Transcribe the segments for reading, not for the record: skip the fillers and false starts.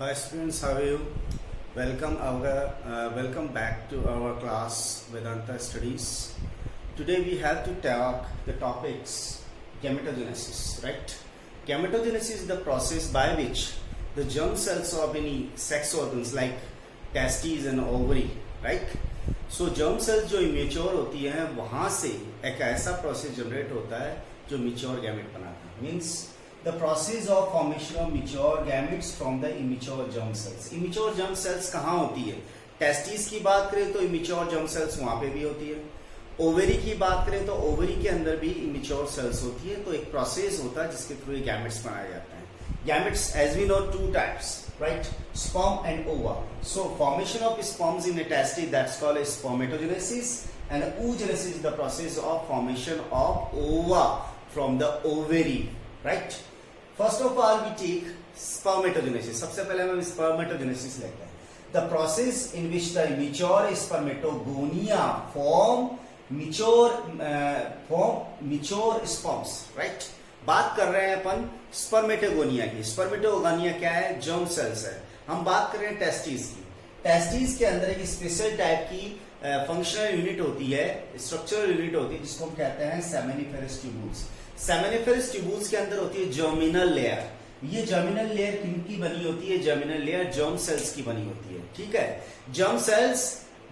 Hi students, how are you? Welcome back to our class Vedanta Studies. Today we have to talk the topics gametogenesis, right? Gametogenesis is the process by which the germ cells of any sex organs like testes and ovary, right? So germ cells जो immature होती हैं वहाँ से एक ऐसा process generate होता है जो mature gamete बनाता है. Means the process of formation of mature gametes from the immature germ cells. Immature germ cells कहाँ होती है? टेस्टिस की बात करें तो immature germ cells वहाँ पे भी होती है. ओवरी की बात करें तो ओवरी के अंदर भी immature cells होती है. तो एक प्रोसेस होता है जिसके थ्रू gametes बनाए जाते हैं. Gametes, as we know, two types, right? Sperm and ova. So formation of sperms in a testis, that's called a spermatogenesis, and oogenesis is the process of formation of ova from the ovary, right? First of all, we take spermatogenesis. सबसे पहले हम spermatogenesis लेते हैं. The process in which the immature spermatogonia form mature sperms, right? बात कर रहे हैं अपन spermatogonia की. स्पर्मेटोगोनिया क्या है? जर्म सेल्स है. हम बात कर रहे हैं टेस्टिस की. टेस्टिस के अंदर एक स्पेशल टाइप की फंक्शनल यूनिट होती है, स्ट्रक्चरल यूनिट होती है जिसको हम कहते हैं सेमिनिफेरस ट्यूबुल्स. सेमिनिफेरस ट्यूबुल्स के अंदर होती है जर्मिनल लेयर. ये जर्मिनल लेयर किनकी बनी होती है? जर्मिनल लेयर जर्म सेल्स की बनी होती है. ठीक है. Germ cells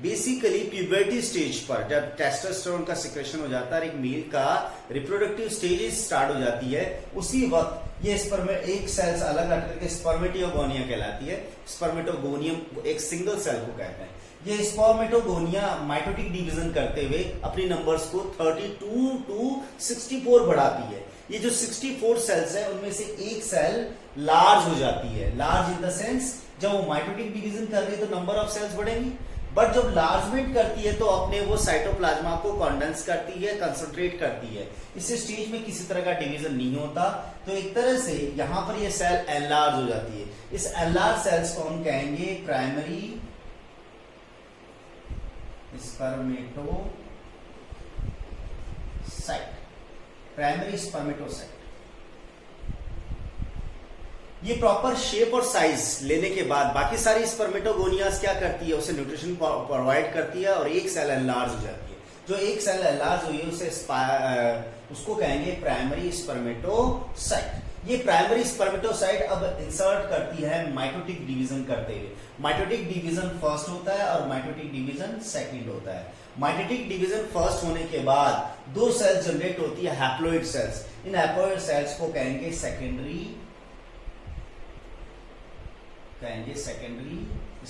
basically puberty stage पर जब टेस्टोस्टेरोन का सिक्रेशन हो जाता है, एक मेल का रिप्रोडक्टिव स्टेज स्टार्ट हो जाती है, उसी वक्त ये एक सेल्स अलग अलग करके स्पर्मेटोगोनिया कहलाती है. स्पर्मेटोगोनियम एक सिंगल सेल को कहते हैं. ये स्पर्मेटोगोनिया माइटोटिक डिवीजन करते हुए अपनी नंबर्स को 32 टू 64 बढ़ाती है. ये जो 64 सेल्स है उनमें से एक सेल लार्ज हो जाती है. लार्ज इन द सेंस जब वो माइटोटिक डिवीजन कर रही है तो नंबर ऑफ सेल्स बढ़ेंगी, बट जब लार्जमेंट करती है तो अपने वो साइटोप्लाज्मा को कंडेंस करती है, कंसंट्रेट करती है. इस स्टेज में किसी तरह का डिवीजन नहीं होता, तो एक तरह से यहां पर ये सेल एनलार्ज हो जाती है. इस एनलार्ज सेल्स को हम कहेंगे प्राइमरी स्पर्मेटोसाइट. Primary spermatocyte. ये प्रॉपर शेप और साइज लेने के बाद बाकी सारी स्पर्मेटोगोनियास क्या करती है? उसे न्यूट्रिशन प्रोवाइड करती है और एक सेल एनलार्ज हो जाती है. जो एक सेल एनलार्ज हुई है उसको कहेंगे प्राइमरी स्पर्मेटोसाइट. ये प्राइमरी स्पर्मेटोसाइट अब इंसर्ट करती है माइटोटिक डिवीजन करते हुए. माइटोटिक डिवीजन फर्स्ट होता है और माइटोटिक डिवीजन सेकंड होता है. माइटोटिक डिवीजन फर्स्ट होने के बाद दो सेल्स जनरेट होती है, हैप्लॉइड सेल्स. इन हैप्लॉइड सेल्स को कहेंगे सेकेंडरी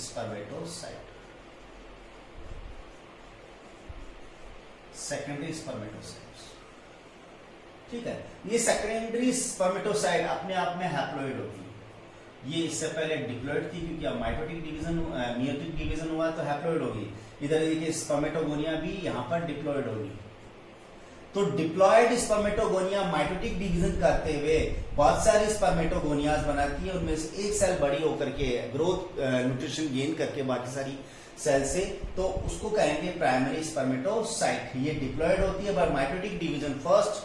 स्पर्मेटोसाइट. Secondary spermatocyte. ठीक है. ये सेकेंडरी स्पर्मेटोसाइट अपने आप में हैप्लॉइड होती है. ये इससे पहले डिप्लॉइड थी क्योंकि अब माइटोटिक डिवीजन मियोटिक डिवीजन हुआ तो हैप्लॉइड होगी. इधर देखिए स्पर्मेटोगोनिया भी यहां पर डिप्लॉइड होगी. तो डिप्लॉयड स्पर्मेटोगोनिया माइटोटिक डिवीजन करते हुए बहुत सारी स्पर्मेटोगोनियाज बनाती है. उनमें से एक सेल बड़ी होकर के ग्रोथ न्यूट्रिशन गेन करके बाकी सारी सेल से, तो उसको कहेंगे प्राइमरी स्पर्मेटोसाइट. ये डिप्लॉयड होती है पर माइटोटिक डिवीजन फर्स्ट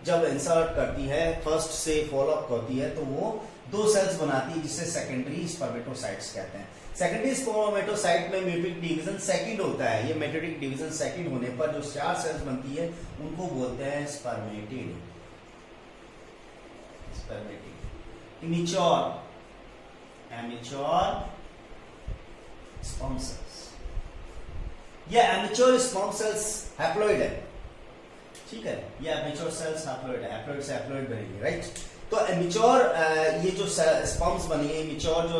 जब इंसर्ट करती है, फर्स्ट से फॉलो अप होती है, तो वो दो सेल्स बनाती है जिसे सेकेंडरी स्पर्मेटोसाइट्स कहते हैं. सेकेंडरी स्पर्मेटोसाइट में म्यूटिक डिवीजन सेकंड होता है. ये मेटोटिक डिवीजन सेकंड होने पर जो 4 सेल्स बनती है उनको बोलते हैं स्पर्मेटिड. Immature sperm cells. ये एमेच्योर स्पर्म सेल्स हैप्लॉइड है. ठीक है. ये एमेच्योर सेल्स हैप्लॉइड है. हैप्लॉइड से हैप्लॉइड बनेगी, राइट. तो इमेच्योर ये जो स्पर्म्स बनी है, इमेच्योर जो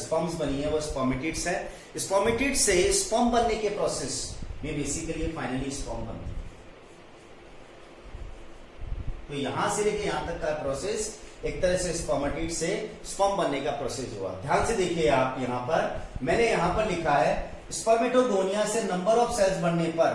स्पर्म्स बनी है वो स्पर्मेटिड्स है. स्पर्मेटिड से स्पर्म बनने के प्रोसेस में बेसिकली फाइनली स्पर्म बनती है. तो यहां से लेके यहां तक का प्रोसेस एक तरह से स्पर्मेटिड से स्पर्म बनने का प्रोसेस हुआ. ध्यान से देखिए आप, यहां पर मैंने यहां पर लिखा है स्पर्मेटोगोनिया से नंबर ऑफ सेल्स बनने पर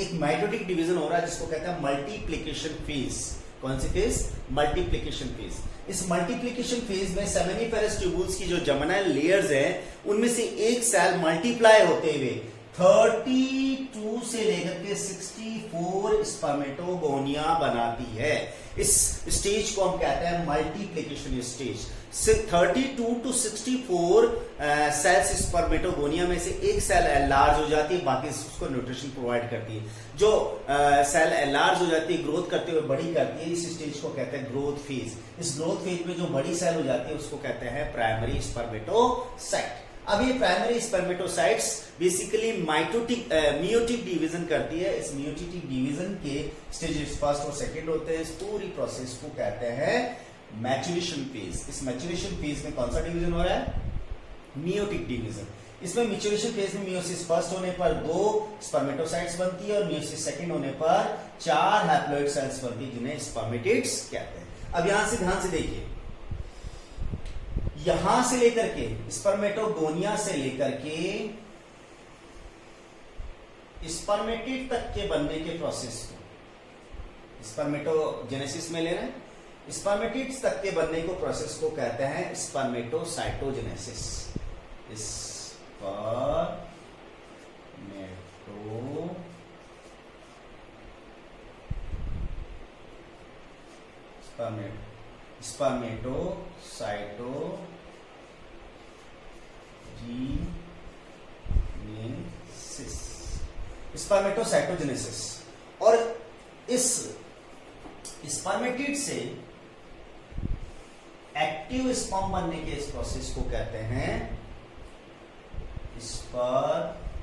एक माइटोटिक डिवीजन हो रहा है जिसको कहते हैं मल्टीप्लिकेशन फेज. कौन सी फेज? Multiplication phase. इस मल्टीप्लिकेशन फेज में सेमिनिफेरस ट्यूबुल्स की जो जर्मिनल लेयर्स हैं उनमें से एक सेल मल्टीप्लाई होते हुए 32 से लेकर के 64 स्पर्मेटोगोनिया बनाती है. इस स्टेज को हम कहते हैं multiplication stage. 32 to 64 cells spermatogonia में से एक सेल एनलार्ज हो जाती है, बाकी उसको न्यूट्रिशन प्रोवाइड करती है। जो सेल एनलार्ज हो जाती है, ग्रोथ करते हुए बड़ी करती है, इस स्टेज को कहते हैं ग्रोथ फेज। इस ग्रोथ फेज में जो बड़ी सेल हो जाती है उसको कहते हैं प्राइमरी स्पर्मेटोसाइट। अब ये primary spermatocytes basically meiotic division करती है। इस मियोटिक डिवीजन के स्टेजेस फर्स्ट और सेकंड होते हैं। इस पूरी प्रोसेस को कहते हैं मैच्योरेशन फेज। इस मैच्योरेशन फेज में कौन सा डिवीजन हो रहा है? Meiotic division. इसमें मैच्योरेशन फेज में मियोसिस फर्स्ट होने पर 2 स्पर्मेटोसाइट्स बनती है और मियोसिस सेकंड होने पर 4 हैप्लॉइड सेल्स बनती है, जिन्हें स्पर्मेटिड्स कहते हैं। अब यहां से ध्यान से देखिए, यहां से लेकर के स्पर्मेटोगोनिया से लेकर के स्पर्मेटिड तक के बनने के प्रोसेस को स्पर्मेटोजेनेसिस में ले रहे हैं। स्पर्मेटिड्स तक के बनने को प्रोसेस को कहते हैं स्पर्मेटोसाइटोजेनेसिस। स्पर्मेटोसाइटोजेनेसिस। और इस स्पर्मेटिड से एक्टिव स्पर्म बनने के इस प्रोसेस को कहते हैं स्पर्मियोजेनेसिस।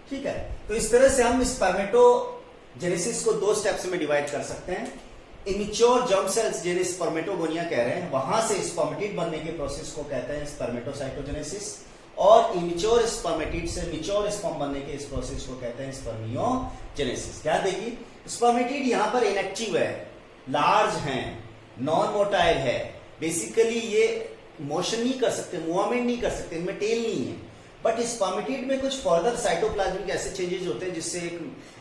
ठीक है, तो इस तरह से हम स्पर्मेटोजेनेसिस को 2 स्टेप्स में डिवाइड कर सकते हैं। इमेच्योर जर्म सेल्स जिन्हें स्पर्मेटोगोनिया कह रहे हैं, वहां से स्पर्मेटिड बनने के प्रोसेस को कहते हैं स्पर्मेटोसाइटोजेनेसिस, और इमेच्योर स्पर्मेटिड से मैच्योर स्पर्म बनने के इस प्रोसेस को कहते हैं स्पर्मियोजेनेसिस। क्या देखिए, स्पर्मेटिड यहां पर इनएक्टिव है, लार्ज है, नॉन मोटाइल है, बेसिकली ये मोशन नहीं कर सकते, मूवमेंट नहीं कर सकते, इनमें टेल नहीं है। बट स्पर्मेटिड में कुछ फर्दर साइटोप्लाज्मिक ऐसे चेंजेस होते हैं जिससे एक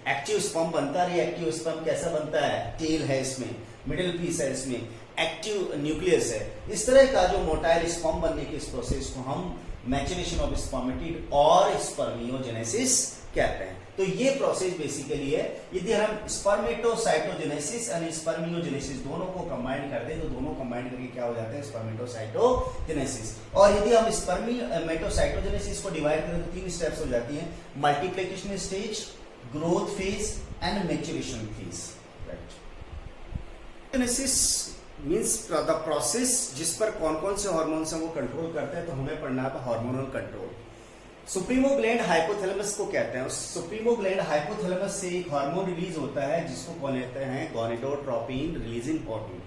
एक्टिव स्पर्म बनता है। एक्टिव स्पर्म कैसा बनता है? टेल है, इसमें मिडिल पीस है, इसमें एक्टिव न्यूक्लियस है। इस तरह का जो मोटाइल स्पर्म बनने के इस प्रोसेस को हम मैच्योरेशन ऑफ स्पर्मेटिड और स्पर्मियोजेनेसिस कहते हैं। तो ये प्रोसेस बेसिकली है। यदि हम स्पर्मेटोसाइटोजेनेसिस और स्पर्मियोजेनेसिस दोनों को कंबाइन करते हैं तो दोनों कंबाइन करके क्या हो जाते हैं? स्पर्मेटोसाइटोजेनेसिस। और यदि हम स्पर्मेटोसाइटोजेनेसिस को डिवाइड करें तो 3 स्टेप्स हो जाती हैं: multiplication stage, growth phase and maturation phase. Genesis means the process जिस पर कौन कौन से हार्मोन्स हैं वो कंट्रोल करते हैं। तो हमें पढ़ना है hormonal control. Supremo gland hypothalamus को कहते हैं। उस सुप्रीमो ग्लैंड हाइपोथैलेमस से एक हार्मोन रिलीज होता है जिसको कौन कहते हैं? Gonadotropin releasing hormone.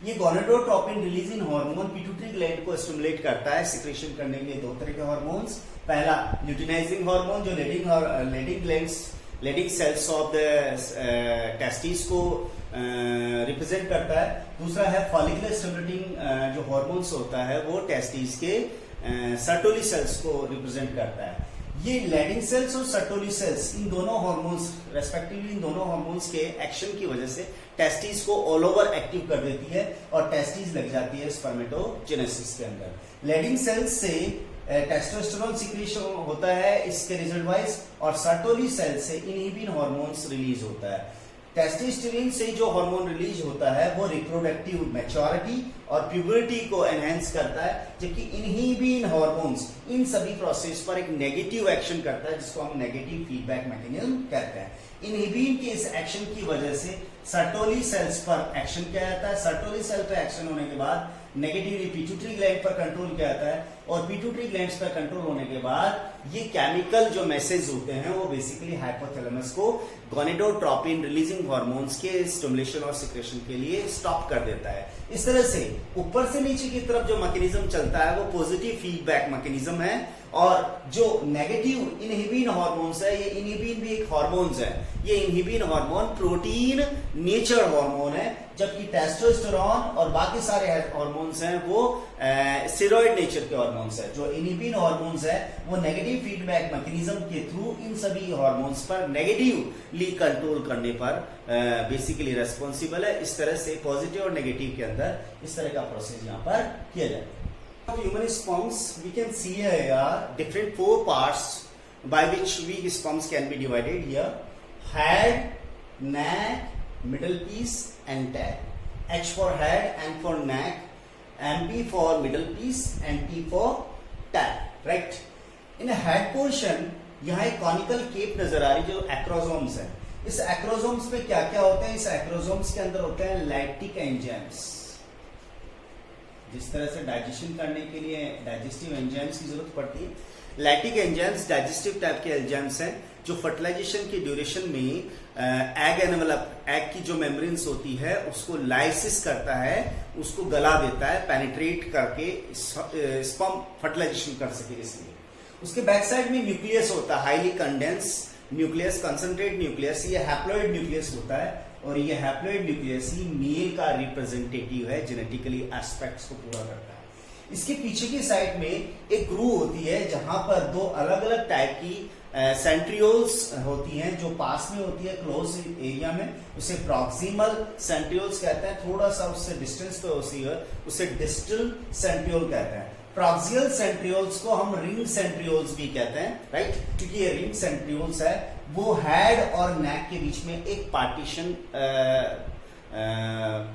ये gonadotropin releasing hormone pituitary gland को स्टिमुलेट करता है सिक्रेशन करने के लिए 2 तरह के हार्मोन्स। पहला ल्यूटिनाइजिंग हार्मोन जो Leydig cells of the testis को रिप्रेजेंट करता है। दूसरा है फॉलिकुलर स्टिमुलेटिंग जो हार्मोन्स होता है वो टेस्टिस के सर्टोली सेल्स को रिप्रेजेंट करता है। ये लेडिंग सेल्स और सर्टोली सेल्स इन दोनों हार्मोन्स रेस्पेक्टिवली इन दोनों हार्मोन्स के एक्शन की वजह से टेस्टिस को ऑल ओवर एक्टिव कर देती है और टेस्टिस लग जाती है स्पर्मेटोजेनेसिस के अंदर। लेडिंग सेल्स से टेस्टोस्टेरोन सिक्रीशन होता है इसके रिजल्ट वाइज, और सर्टोली सेल से इनहिबिन हार्मोन्स रिलीज होता है। टेस्टोस्टेरोन से जो हार्मोन रिलीज होता है वो रिप्रोडक्टिव मैच्योरिटी और प्यूबर्टी को एनहेंस करता है, जबकि इनहिबिन हार्मोन्स इन सभी प्रोसेस पर एक नेगेटिव एक्शन करता है जिसको हम नेगेटिव फीडबैक मैकेनिज्म कहते हैं। इनहिबिन के इस एक्शन की वजह से सर्टोली सेल्स पर एक्शन किया जाता है। सर्टोली सेल पर एक्शन होने के बाद नेगेटिवली पिट्यूटरी ग्लैंड पर कंट्रोल किया जाता है, और पिट्यूटरी ग्लैंड्स पर कंट्रोल होने के बाद ये केमिकल जो मैसेज होते हैं वो बेसिकली हाइपोथैलेमस को गोनेडोट्रोपिन रिलीजिंग हार्मोन्स के स्टिमुलेशन और सिक्रेशन के लिए स्टॉप कर देता है। इस तरह से ऊपर से नीचे की तरफ जो मैकेनिज्म चलता है वो पॉजिटिव फीडबैक मैकेनिज्म है, और जो नेगेटिव इनहिबिन हार्मोन्स है, ये इनहिबिन भी एक हार्मोन्स है। ये inhibin hormone protein nature hormone है, जबकि टेस्टोस्टेरोन और बाकी सारे हार्मोन्स हैं वो स्टेरॉइड नेचर के हार्मोन्स है। जो इनहिबिन हार्मोन्स है वो नेगेटिव फीडबैक मैकेनिज्म के थ्रू इन सभी हार्मोन्स पर नेगेटिवली कंट्रोल करने पर बेसिकली रेस्पॉन्सिबल है। इस तरह से पॉजिटिव और नेगेटिव के अंदर इस तरह का प्रोसेस यहाँ पर किया जाता है। Of human sperms, we can see here different 4 parts by which weak sperms can be divided here: head, neck, middle piece and tail. H for head, N for neck, MP for middle piece and T for tail. Right? In a head portion यहाँ एक conical cap नजर आ रही जो एक्रोसोम्स है। इस एक्रोसोम्स में क्या क्या होते हैं? इस एक्रोसोम्स के अंदर होते हैं लैक्टिक एंजाइम्स। जिस तरह से डाइजेशन करने के लिए डाइजेस्टिव एंजाइम्स की जरूरत पड़ती है, लैक्टिक एंजाइम्स डाइजेस्टिव टाइप के एंजाइम्स हैं जो फर्टिलाइजेशन की ड्यूरेशन में एग एनवेलप, एग की जो मेम्ब्रेन्स होती है उसको लाइसिस करता है, उसको गला देता है, पेनिट्रेट करके स्पर्म फर्टिलाइजेशन कर सके। इसलिए उसके बैक साइड में न्यूक्लियस होता है, highly condense nucleus, concentrate nucleus. ये हैप्लॉइड न्यूक्लियस होता है और ये हैप्लॉइड न्यूक्लियस ही मेल का रिप्रेजेंटेटिव है, जेनेटिकली एस्पेक्ट्स को पूरा करता है। इसके पीछे की साइड में एक ग्रूव होती है जहां पर दो अलग अलग टाइप की सेंट्रियोल्स होती हैं जो पास में होती है क्लोज एरिया में, उसे प्रॉक्सिमल सेंट्रियोल्स कहते हैं। थोड़ा सा उससे डिस्टेंस पे होती है उसे डिस्टल सेंट्रियोल कहते हैं। प्रॉक्सियल सेंट्रियोल्स को हम रिंग सेंट्रियोल्स भी कहते हैं, राइट, क्योंकि ये रिंग सेंट्रियोल्स है वो हेड और नेक के बीच में एक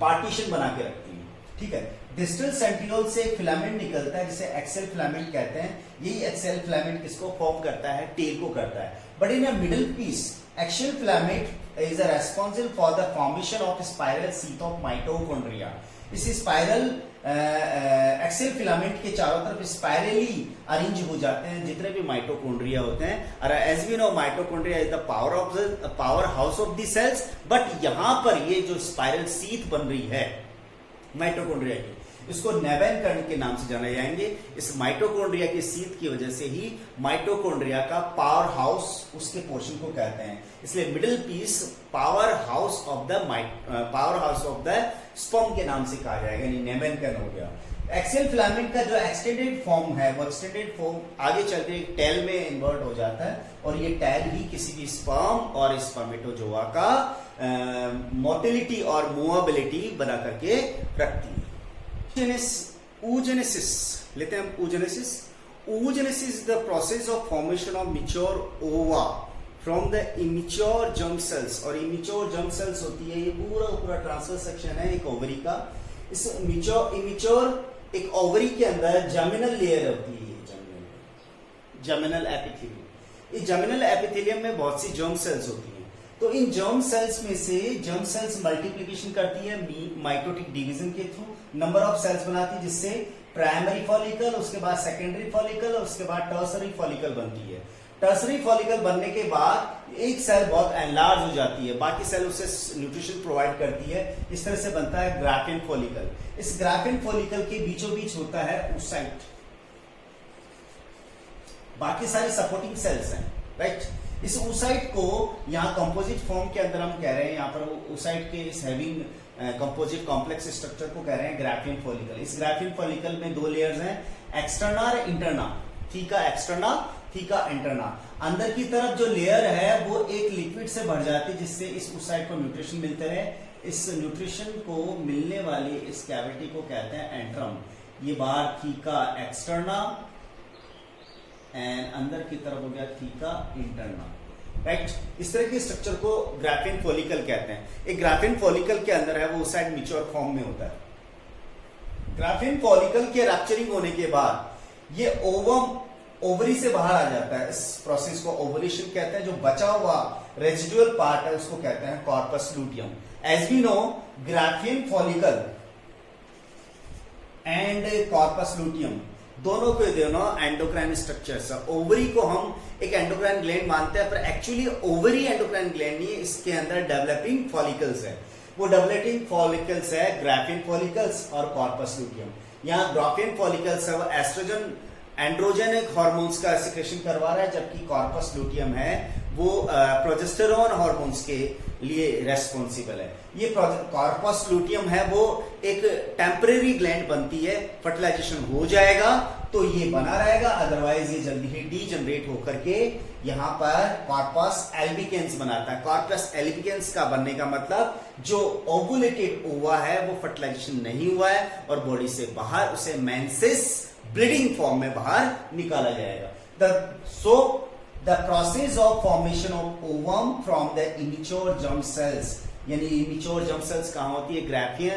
पार्टीशन बना के रखती है। ठीक है, डिस्टल सेंट्रियोल से एक फिलामेंट निकलता है जिसे एक्सेल फिलामेंट कहते हैं। यही एक्सेल फिलामेंट किसको फॉर्म करता है? टेल को करता है। But in a middle piece axial filament is responsible for the formation of spiral sheath of mitochondria. इस स्पाइरल एक्सेल फिलामेंट के चारों तरफ स्पाइरली अरेंज हो जाते हैं जितने भी माइटोकॉन्ड्रिया होते हैं। और as we know mitochondria is the power house of the cells. But यहां पर ये जो स्पाइरल शीथ बन रही है माइटोकॉन्ड्रिया की, इसको नेबेन कण के नाम से जाने जाएंगे। इस माइटोकॉन्ड्रिया की शीथ की वजह से ही माइटोकॉन्ड्रिया का पावर हाउस उसके पोर्शन को कहते हैं। इसलिए middle piece power house of the sperm के नाम से कहा जाएगा, यानी नेबेन कण हो गया। एक्सेल फिलामेंट का जो एक्सटेंडेड फॉर्म है वो एक्सटेंडेड फॉर्म आगे चलते टेल में इन्वर्ट हो जाता है और ये टेल ही किसी भी स्पर्म और स्पर्मेटोजोआ का मोटिलिटी और मूवेबिलिटी बना करके रखती है। oogenesis लेते हैं हम oogenesis। oogenesis is the process of formation of mature ova from the immature germ cells। और immature germ cells होती है, ये पूरा ट्रांसफर सेक्शन है एक ओवरी का। इस इमेच्योर एक ओवरी के अंदर जर्मिनल लेयर होती है, जर्मिनल एपिथेलियम। इस जर्मिनल एपिथेलियम में बहुत सी जर्म सेल्स होती हैं। तो इन जर्म सेल्स में से जर्म सेल्स मल्टीप्लिकेशन करती है माइटोटिक डिवीजन के थ्रू, नंबर ऑफ सेल्स बनाती है जिससे प्राइमरी फॉलिकल, उसके बाद सेकेंडरी फॉलिकल और उसके बाद टर्सरी फॉलिकल बनती है। टर्सरी फॉलिकल बनने के बाद एक सेल बहुत एनलार्ज हो जाती है, बाकी सेल उसे न्यूट्रिशन प्रोवाइड करती है। इस तरह से बनता है ग्राफिन फॉलिकल। इस ग्राफिन फॉलिकल के बीचों बीच होता है oocyte, बाकी सारी सपोर्टिंग सेल्स हैं, राइट। इस oocyte को यहाँ कंपोजिट फॉर्म के अंदर हम कह रहे हैं, यहाँ पर oocyte के इस हैविंग कंपोजिट कॉम्प्लेक्स स्ट्रक्चर को कह रहे हैं ग्राफिन फॉलिकल। इस ग्राफिन फॉलिकल में दो लेयर्स हैं, एक्सटर्ना और interna, theca externa, theca interna. अंदर की तरफ जो लेयर है वो एक लिक्विड से भर जाती है जिससे इस oocyte को न्यूट्रिशन मिलते रहे। इस न्यूट्रिशन को मिलने वाली इस कैविटी को कहते हैं एंट्रम। ये बाहर थीका एक्सटर्ना एंड अंदर की तरफ हो गया थीका इंटरना, राइट। इस तरह के स्ट्रक्चर को ग्राफिन फॉलिकल कहते हैं। एक ग्राफिन फॉलिकल के अंदर है वो oocyte मैच्योर फॉर्म में होता है। ग्राफिन फॉलिकल के रैप्चरिंग होने के बाद ये ओवम ओवरी से बाहर आ जाता है। इस प्रोसेस को ओवुलेशन कहते हैं। जो बचा हुआ रेजिडुअल पार्ट है उसको कहते हैं corpus luteum. As we know graafian follicle and corpus luteum दोनों के दोनों एंडोक्राइन स्ट्रक्चर्स है। ओवरी को हम एक एंडोक्राइन ग्लैंड मानते हैं, पर एक्चुअली ओवरी एंडोक्राइन ग्लैंड नहीं है, इसके अंदर डेवलपिंग फॉलिकल्स है। वो डेवलपिंग फॉलिकल्स है ग्राफिन फॉलिकल्स और कॉर्पस लूटियम। यहाँ ग्राफिन फॉलिकल्स है वो एस्ट्रोजन एंड्रोजेनिक हार्मोन्स का सिक्रेशन करवा रहा है, जबकि कॉर्पस लूटियम है वो प्रोजेस्टेरोन हार्मोन्स के लिए रेस्पॉन्सिबल है। ये कॉर्पस लूटियम है वो एक टेम्परेरी ग्लैंड बनती है, फर्टिलाइजेशन हो जाएगा तो ये बना रहेगा, अदरवाइज ये जल्दी ही डीजनरेट होकर के यहाँ पर कॉर्पस एल्बिकेंस बनाता है। कॉर्पस एल्बिकेंस का बनने का मतलब जो ओवुलेटेड ओवा है वो फर्टिलाइजेशन नहीं हुआ है और बॉडी से बाहर उसे मेंसेस ब्लीडिंग फॉर्म में बाहर निकाला जाएगा। So the process of formation of ovum from the immature germ cells, यानी इमेच्योर जर्म सेल्स कहाँ होती है, ग्राफिया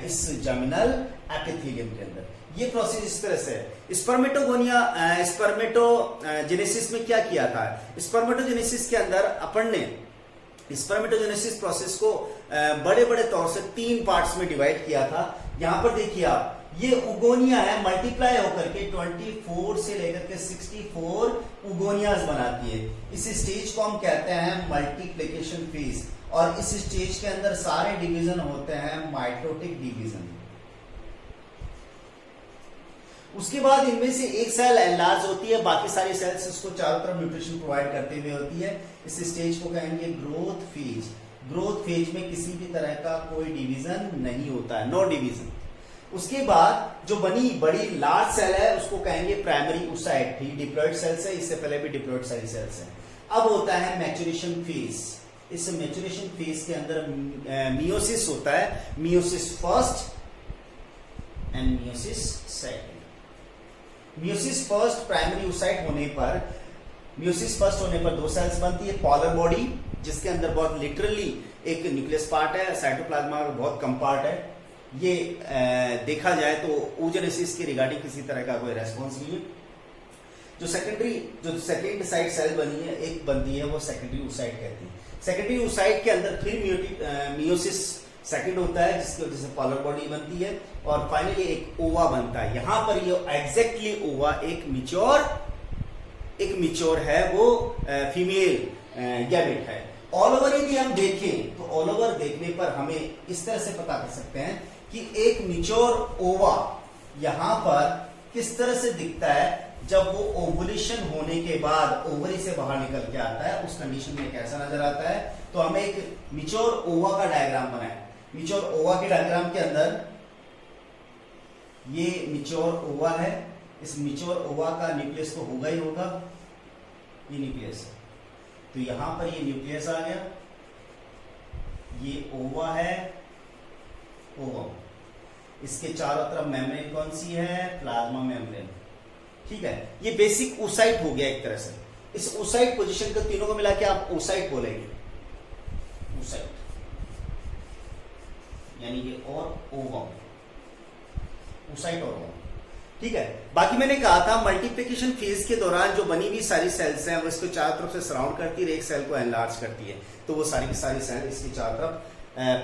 इस जर्मिनल एपिथेलियम के अंदर। ये प्रोसेस इस तरह से है। स्पर्मेटोगोनिया स्पर्मेटोजेनेसिस में क्या किया था, स्पर्मेटोजेनेसिस के अंदर अपन ने स्पर्मेटोजेनेसिस प्रोसेस को बड़े बड़े तौर से 3 पार्ट्स में डिवाइड किया था। यहां पर देखिए आप, ये उगोनिया है, मल्टीप्लाई होकर के 24 से लेकर के 64 उगोनियाज बनाती है। इस स्टेज को हम कहते हैं मल्टीप्लिकेशन फेज, और इस स्टेज के अंदर सारे डिवीजन होते हैं माइटोटिक डिवीजन। उसके बाद इनमें से एक सेल एनलार्ज होती है, बाकी सारी सेल्स इसको चारों तरफ न्यूट्रिशन प्रोवाइड करते हुए होती है। इस स्टेज को कहेंगे ग्रोथ फेज। ग्रोथ फेज में किसी भी तरह का कोई डिवीजन नहीं होता है, नो डिवीजन। उसके बाद जो बनी बड़ी लार्ज सेल है उसको कहेंगे प्राइमरी oocyte, डिप्लॉइड सेल्स है, इससे पहले भी डिप्लॉइड सारी सेल्स है। अब होता है मैच्योरेशन फेज। इस मैच्योरेशन फेज के अंदर मियोसिस होता है, meiosis first and meiosis second. Meiosis first primary oocyte होने पर, मियोसिस फर्स्ट होने पर 2 सेल्स बनती है, पॉलर बॉडी जिसके अंदर बहुत लिटरली एक न्यूक्लियस पार्ट है, साइटोप्लाज्मा का बहुत कम पार्ट है। ये देखा जाए तो oogenesis के रिगार्डिंग किसी तरह का कोई रेस्पॉन्स नहीं है। जो सेकेंड साइड सेल बनी है, एक बनती है, वो सेकेंडरी oocyte कहती है। सेकेंडरी oocyte के अंदर फिर मियोसिस सेकंड होता है जिसकी वजह से पॉलर बॉडी बनती है, और फाइनली एक ओवा बनता है। यहां पर ये एग्जैक्टली ओवा एक मिच्योर है, वो फीमेल गैमेट है। ऑल ओवर यदि हम देखें तो ऑल ओवर देखने पर हमें इस तरह से पता कर सकते हैं कि एक मिच्योर ओवा यहां पर किस तरह से दिखता है जब वो ओवुलेशन होने के बाद ओवरी से बाहर निकल के आता है, उस कंडीशन में कैसा नजर आता है। तो हमें एक मिच्योर ओवा का डायग्राम बनाए। मिच्योर ओवा के डायग्राम के अंदर ये मिच्योर ओवा है, इस मिच्योर ओवा का न्यूक्लियस तो होगा ही होगा, ये न्यूक्लियस है। तो यहां पर ये न्यूक्लियस आ गया, ये ओवा है, ओवम। इसके चारों तरफ मेम्ब्रेन कौन सी है, प्लाज्मा मेम्ब्रेन। ठीक है, ये बेसिक oocyte हो गया एक तरह से। इस oocyte पोजीशन को तीनों को मिला के आप oocyte बोलेंगे, oocyte यानी ये और ओवम, oocyte और ओवम। ठीक है, बाकी मैंने कहा था मल्टीप्लिकेशन फेज के दौरान जो बनी हुई सारी सेल्स हैं वो इसको चारों तरफ से सराउंड करती है, एक सेल को एनलार्ज करती है। तो वो सारी की सारी सेल इसकी चारों तरफ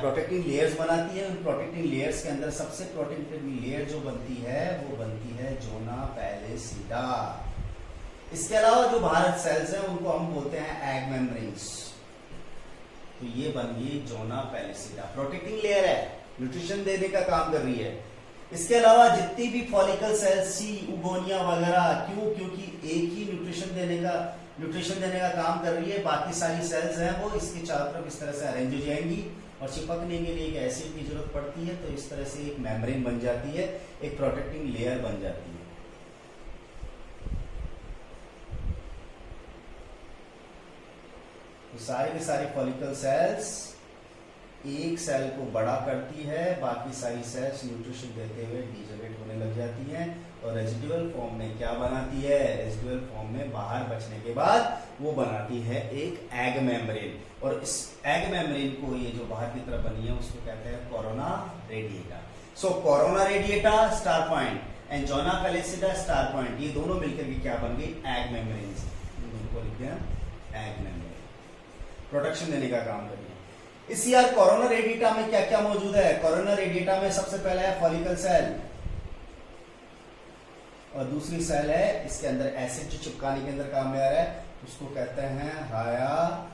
प्रोटेक्टिंग लेयर्स बनाती है। उन प्रोटेक्टिंग लेयर्स के अंदर सबसे प्रोटेक्टिव लेयर जो बनती है वो बनती है जोना पैलेसिडा। इसके अलावा जो बाहर सेल्स हैं उनको हम बोलते हैं एग मेम्ब्रेन्स। तो ये बन गई जोना पैलेसिडा, प्रोटेक्टिंग लेयर है, न्यूट्रिशन देने का काम कर रही है। इसके अलावा जितनी भी फॉलिकल सेल्स, सी, उगोनिया वगैरह, क्यों, क्योंकि एक ही न्यूट्रिशन देने का काम कर रही है। बाकी सारी सेल्स हैं वो इसके चारों तरफ इस तरह से अरेंज हो जाएंगी, और चिपकने के लिए एक एसिड की जरूरत पड़ती है। तो इस तरह से एक मेम्ब्रेन बन जाती है, एक प्रोटेक्टिंग लेयर बन जाती है। तो सारे के सारे फॉलिकल सेल्स एक सेल को बड़ा करती है, बाकी सारी सेल्स न्यूट्रिशन देते हुए डिजनरेट होने लग जाती हैं, और रेजिडुअल फॉर्म में क्या बनाती है, रेजिडुअल फॉर्म में बाहर बचने के बाद वो बनाती है एक एग मेम्ब्रेन। और इस एग मेम्ब्रेन को, ये जो बाहर की तरफ बनी है, उसको कहते हैं corona radiata. So corona radiata star point and zona pellucida star point, ये दोनों मिलकर के क्या बन गई, एग मेम्ब्रेन। इनको लिखते हैं एग मेम्ब्रेन, प्रोटेक्शन देने का काम करिए। इस यार कोरोना रेडिएटा में क्या क्या मौजूद है। कोरोना रेडिएटा में सबसे पहला है फॉलिकल सेल, और दूसरी सेल है इसके अंदर एसिड जो चिपकाने के अंदर काम में आ रहा है, उसको कहते हैं हायालुरोनिक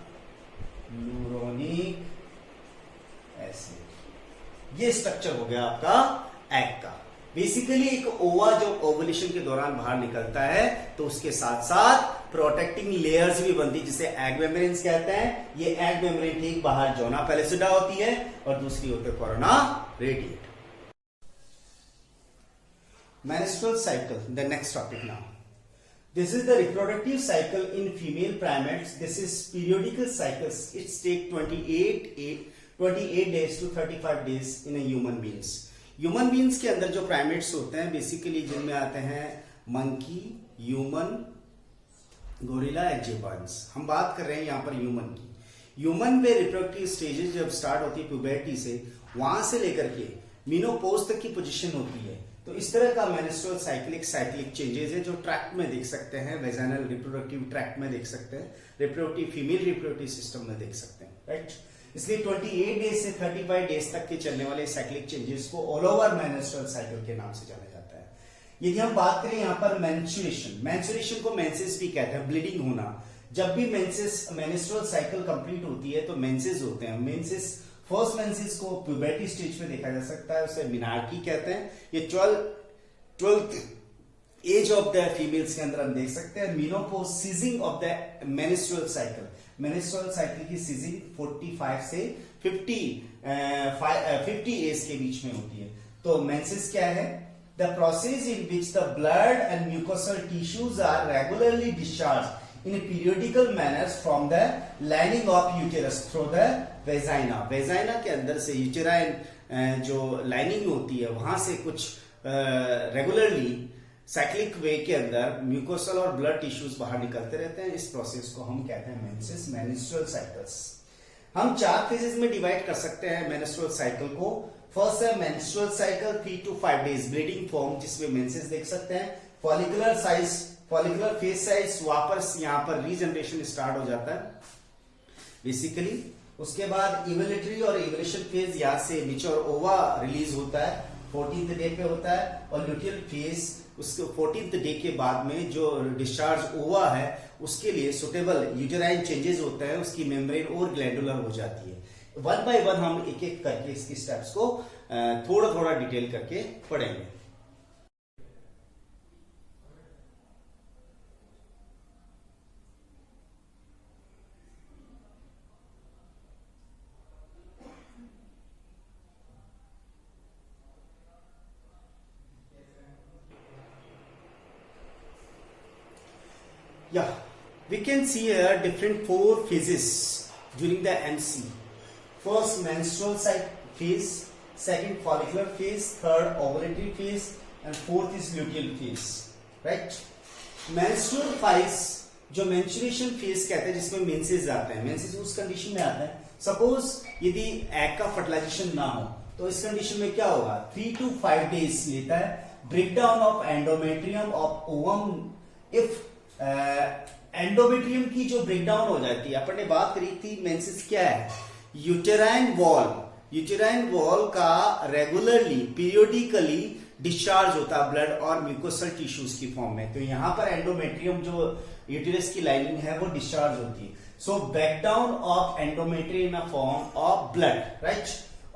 एसिड। ये स्ट्रक्चर हो गया आपका एग का। बेसिकली एक ओवा जो ओवुलेशन के दौरान बाहर निकलता है तो उसके साथ साथ प्रोटेक्टिंग लेयर्स भी बनती है जिसे एग मेम्ब्रेन्स कहते हैं। ये एग मेम्ब्रेन ठीक बाहर जोना पैलेसिडा होती है और दूसरी होती है corona radiata. Menstrual cycle, the next topic now. This is the reproductive cycle in female primates. This is periodical cycles. It takes 28 days to 35 days in a human beings. Human beings के अंदर जो primates होते हैं basically जिनमें आते हैं monkey, human, gorilla एग्जिबॉन्स। हम बात कर रहे हैं यहाँ पर ह्यूमन की। ह्यूमन पे रिप्रोडक्टिव स्टेजेस जब स्टार्ट होती है प्यूबर्टी से, वहां से लेकर के मीनोपॉज तक की पोजीशन होती है। तो इस तरह का मेंस्ट्रुअल साइक्लिक चेंजेस है जो ट्रैक्ट में देख सकते हैं, वेजाइनल रिप्रोडक्टिव ट्रैक्ट में देख सकते हैं, रिप्रोडक्टिव फीमेल रिप्रोडक्टिव सिस्टम में देख सकते हैं, राइट। इसलिए 28 डेज से 35 डेज तक के चलने वाले साइक्लिक चेंजेस को ऑल ओवर मेंस्ट्रुअल साइकिल के नाम से जाना जाता है। यदि हम बात करें यहाँ पर मेंस्ट्रुएशन को मेंसेस भी कहते हैं, ब्लीडिंग होना। जब भी मेंस्ट्रुअल साइकिल कंप्लीट होती है तो मेंसेस होते हैं। मेंसेस, फर्स्ट मेंसेस को प्यूबर्टी स्टेज में देखा जा सकता है, उसे मिनार्की कहते हैं। ये 12th as of the females के अंदर हम देख सकते हैं। Menopause, ceasing of the menstrual cycle की सीजिंग 45 से 50 एज के बीच में होती है। तो मेंसेस क्या है? The process in which the blood and mucosal tissues are regularly discharged in a periodical manner from the lining of uterus through the vagina. Vagina के अंदर से यूटेराइन जो लाइनिंग होती है वहां से कुछ रेगुलरली साइक्लिक वे के अंदर म्यूकोसल और ब्लड टिश्यूज बाहर निकलते रहते हैं। इस प्रोसेस को हम कहते हैं मेंसेस, मेंस्ट्रुअल साइकिल्स। हम 4 फेजेस में डिवाइड कर सकते हैं मेंस्ट्रुअल साइकिल को। फर्स्ट है menstrual cycle 3 to 5 days bleeding form, जिसमें मेंसेस देख सकते हैं। फॉलिकुलर फेज साइज, वापस यहाँ पर रीजनरेशन स्टार्ट हो जाता है बेसिकली। उसके बाद इवोल्यूटरी और इवोल्यूशन फेज, यहाँ से मैच्योर ओवा रिलीज होता है, 14th डे पे होता है। और ल्यूटियल फेज उसके 14th डे के बाद में जो डिस्चार्ज ओवा है उसके लिए सुटेबल यूटेराइन चेंजेस होते हैं, उसकी मेम्ब्रेन और ग्लैंडुलर हो जाती है। 1 by 1 हम एक एक करके इसकी स्टेप्स को थोड़ा थोड़ा डिटेल करके पढ़ेंगे। Yeah, we can see here different 4 phases during the MC. First menstrual phase, second follicular phase, third ovulatory phase, and fourth is luteal phase, right? Menstrual phase जो menstruation phase कहते हैं, जिसमें menses आते हैं। Menses उस condition में आता है, सपोज यदि एग का फर्टिलाइजेशन ना हो तो इस कंडीशन में क्या होगा? 3 to 5 डेज लेता है। Breakdown of endometrium of ovum, if endometrium की जो ब्रेकडाउन हो जाती है, अपन ने बात करी थी मेंसेस क्या है? यूटेराइन वॉल का रेगुलरली पीरियोडिकली डिस्चार्ज होता है ब्लड और म्यूकोसल टिश्यूज की फॉर्म में। तो यहां पर एंडोमेट्रियम जो यूटेरस की लाइनिंग है वो डिस्चार्ज होती है। So breakdown of endometrium in form of blood, right.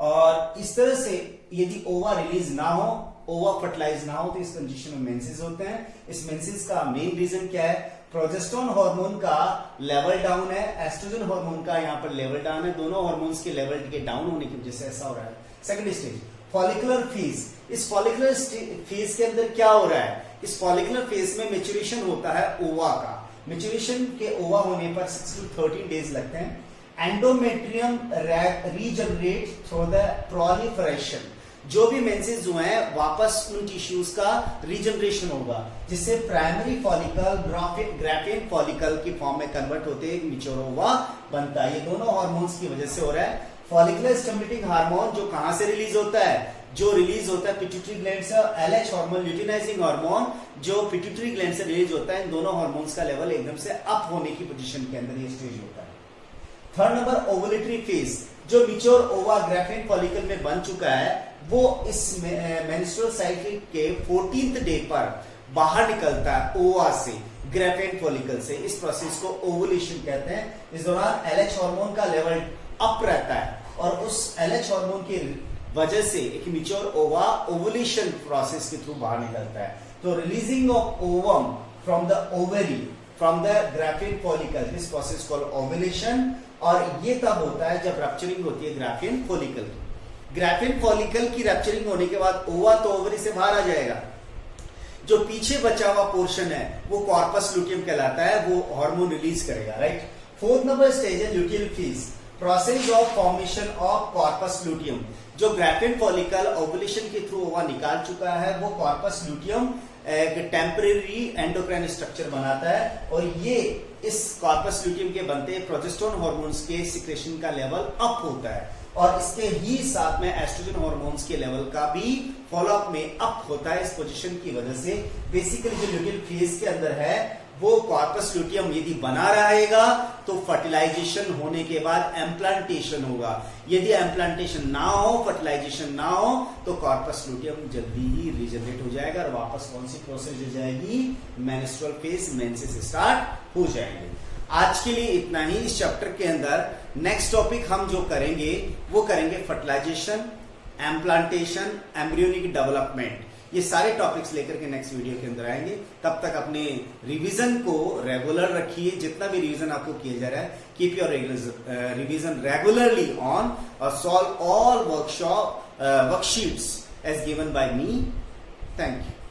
और इस तरह से यदि ओवा रिलीज ना हो, ओवा फर्टिलाइज ना हो, तो इस कंडीशन में मेंसेस होते हैं। इस मेंसेस का मेन रीजन क्या है? प्रोजेस्टेरोन हार्मोन का लेवल डाउन है, एस्ट्रोजन हार्मोन का यहाँ पर लेवल डाउन है। दोनों हार्मोन्स के लेवल के डाउन होने की वजह से ऐसा हो रहा है। Second stage follicular phase. इस फॉलिकुलर फेज के अंदर क्या हो रहा है? इस फॉलिकुलर फेज में मैच्योरेशन होता है ओवा का। मैच्योरेशन के ओवा होने पर 6 to 13 डेज लगते हैं। Endometrium regenerate through the proliferation. जो भी मेंसेस जो हैं वापस उन टिश्यूज का रीजनरेशन होगा, जिससे प्राइमरी फॉलिकल ग्राफियन फॉलिकल की फॉर्म में कन्वर्ट होते हैं, मैच्योर ओवा बनता है। ये दोनों हार्मोन्स की वजह से हो रहा है। फॉलिकुलर स्टिमुलेटिंग हार्मोन जो कहां से रिलीज होता है? जो रिलीज होता है पिट्यूटरी ग्लैंड से। एलएच हार्मोन, ल्यूटिनाइजिंग हार्मोन, जो पिट्यूटरी ग्लैंड से रिलीज होता है। इन दोनों हार्मोन्स का लेवल एकदम से अप होने की पोजीशन के अंदर ये स्टेज होता है। थर्ड नंबर ओवुलेटरी फेज, जो मैच्योर ओवा ग्राफियन फॉलिकल में बन चुका है, वो इस मेंस्ट्रुअल साइकिल के 14th डे पर बाहर निकलता है ओवा से, ग्राफियन फॉलिकल से। इस प्रोसेस को ओवुलेशन कहते हैं। इस दौरान एलएच हार्मोन का लेवल अप रहता है और उस एलएच हार्मोन की वजह से एक मैच्योर ओवा ओवुलेशन प्रोसेस के थ्रू बाहर निकलता है। तो releasing of ovum from the ovary from the Graafian follicle, this process called ovulation. और ये तब होता है जब रप्चरिंग होती है ग्राफियन फॉलिकल की। ग्राफियन फॉलिकल की रप्चरिंग होने के बाद ओवा तो ओवरी से बाहर आ जाएगा। जो पीछे बचा हुआ पोर्शन है वो कॉर्पस लुटियम कहलाता है, वो हार्मोन रिलीज करेगा, राइट। फोर्थ नंबर स्टेज है luteal phase, process of formation of corpus luteum. जो ग्राफियन फॉलिकल ओवुलेशन के थ्रू ओवा निकाल चुका है वो कॉर्पस लुटियम एक टेम्परेरी एंडोक्राइन स्ट्रक्चर बनाता है और ये इस कॉर्पस ल्यूटियम के बनते प्रोजेस्टेरोन हार्मोन्स के सिक्रेशन का लेवल अप होता है और इसके ही साथ में एस्ट्रोजन हार्मोन्स के लेवल का भी फॉलोअप में अप होता है। इस पोजीशन की वजह से बेसिकली जो ल्यूटियल फेज के अंदर है वो कॉर्पस ल्यूटियम यदि बना रहेगा तो फर्टिलाइजेशन होने के बाद एम्प्लांटेशन होगा। यदि एम्प्लांटेशन ना हो, फर्टिलाइजेशन ना हो तो कॉर्पस ल्यूटियम जल्दी ही रिजनरेट हो जाएगा और वापस कौन सी प्रोसेस हो जाएगी, मेंस्ट्रुअल फेज, मेंसेस स्टार्ट हो जाएंगे। आज के लिए इतना ही। इस चैप्टर के अंदर नेक्स्ट टॉपिक हम जो करेंगे वो करेंगे फर्टिलाइजेशन, एम्प्लांटेशन, एम्ब्रियोनिक डेवलपमेंट। ये सारे टॉपिक्स लेकर के नेक्स्ट वीडियो के अंदर आएंगे। तब तक अपने रिवीजन को रेगुलर रखिए। जितना भी रिवीजन आपको किया जा रहा है, keep your revision regularly on और solve all worksheets as given by me. Thank you.